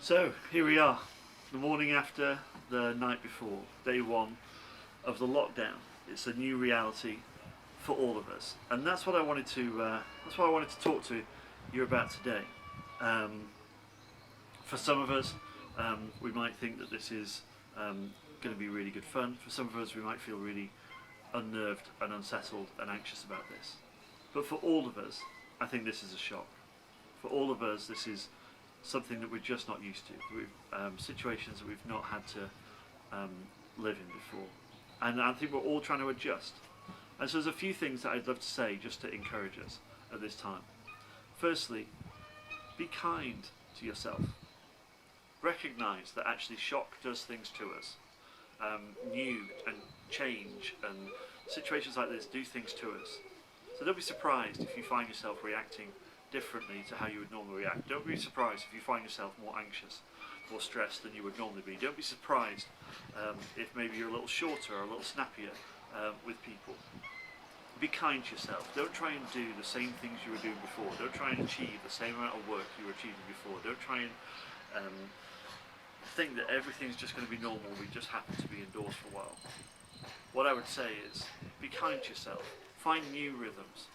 So here we are, the morning after the night before, day one of the lockdown. It's a new reality for all of us, and that's what I wanted to talk to you about today. Um, for some of us, we might think that this is going to be really good fun. For some of us, we might feel really unnerved and unsettled and anxious about this. But for all of us, I think this is a shock. For all of us, this is something that we're just not used to. Situations that we've not had to um, live in before, and I think we're all trying to adjust. And so there's a few things that I'd love to say just to encourage us at this time. Firstly, be kind to yourself. Recognise that actually shock does things to us. New and change and situations like this do things to us. So don't be surprised if you find yourself reacting differently to how you would normally react. Don't be surprised if you find yourself more anxious, more stressed than you would normally be. Don't be surprised if maybe you're a little shorter or a little snappier with people. Be kind to yourself. Don't try and do the same things you were doing before. Don't try and achieve the same amount of work you were achieving before. Don't try and think that everything's just going to be normal. We just happen to be indoors for a while. What I would say is, be kind to yourself. Find new rhythms.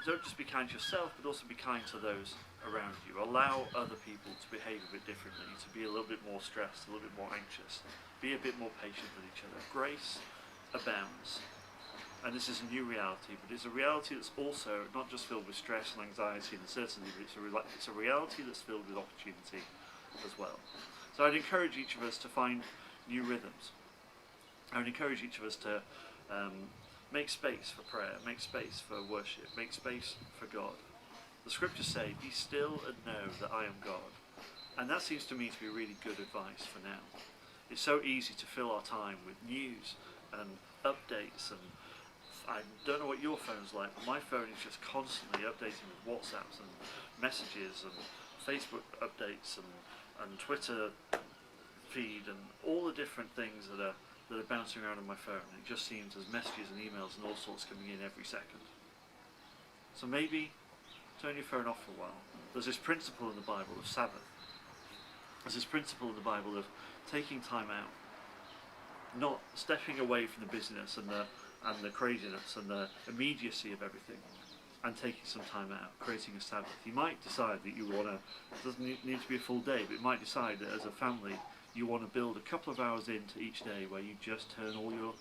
Don't just be kind to yourself, but also be kind to those around you. Allow other people to behave a bit differently, to be a little bit more stressed, a little bit more anxious. Be a bit more patient with each other. Grace abounds. And this is a new reality, but it's a reality that's also not just filled with stress and anxiety and uncertainty, but it's a reality that's filled with opportunity as well. So I'd encourage each of us to find new rhythms. I would encourage each of us to make space for prayer, make space for worship, make space for God. The scriptures say, be still and know that I am God. And that seems to me to be really good advice for now. It's so easy to fill our time with news and updates, and I don't know what your phone's like, but my phone is just constantly updating with WhatsApps and messages and Facebook updates and Twitter feed and all the different things that are bouncing around on my phone. It just seems there's messages and emails and all sorts coming in every second. So maybe turn your phone off for a while. There's this principle in the Bible of Sabbath. There's this principle in the Bible of taking time out, not stepping away from the busyness and the craziness and the immediacy of everything, and taking some time out, creating a Sabbath. You might decide that you want to, it doesn't need to be a full day, but you might decide that as a family you want to build a couple of hours into each day where you just turn all your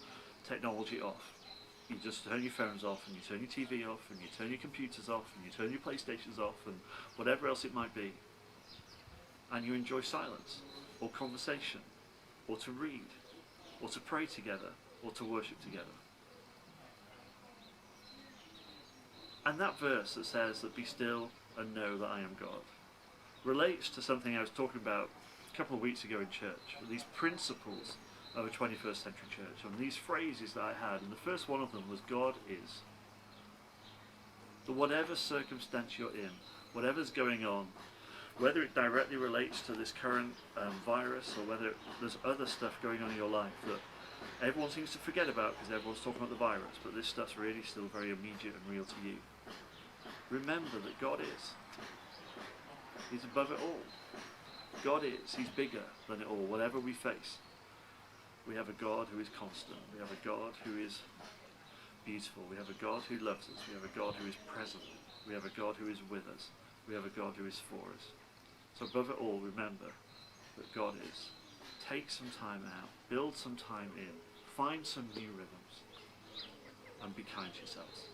technology off. You just turn your phones off, and you turn your TV off, and you turn your computers off, and you turn your PlayStations off, and whatever else it might be. And you enjoy silence, or conversation, or to read, or to pray together, or to worship together. And that verse that says that be still and know that I am God relates to something I was talking about a couple of weeks ago in church, these principles of a 21st century church, and these phrases that I had, and the first one of them was God is. That whatever circumstance you're in, whatever's going on, whether it directly relates to this current virus, or whether there's other stuff going on in your life that everyone seems to forget about because everyone's talking about the virus, but this stuff's really still very immediate and real to you. Remember that God is. He's above it all. God is. He's bigger than it all. Whatever we face, we have a God who is constant. We have a God who is beautiful. We have a God who loves us. We have a God who is present. We have a God who is with us. We have a God who is for us. So above it all, remember that God is. Take some time out. Build some time in. Find some new rhythms. And be kind to yourselves.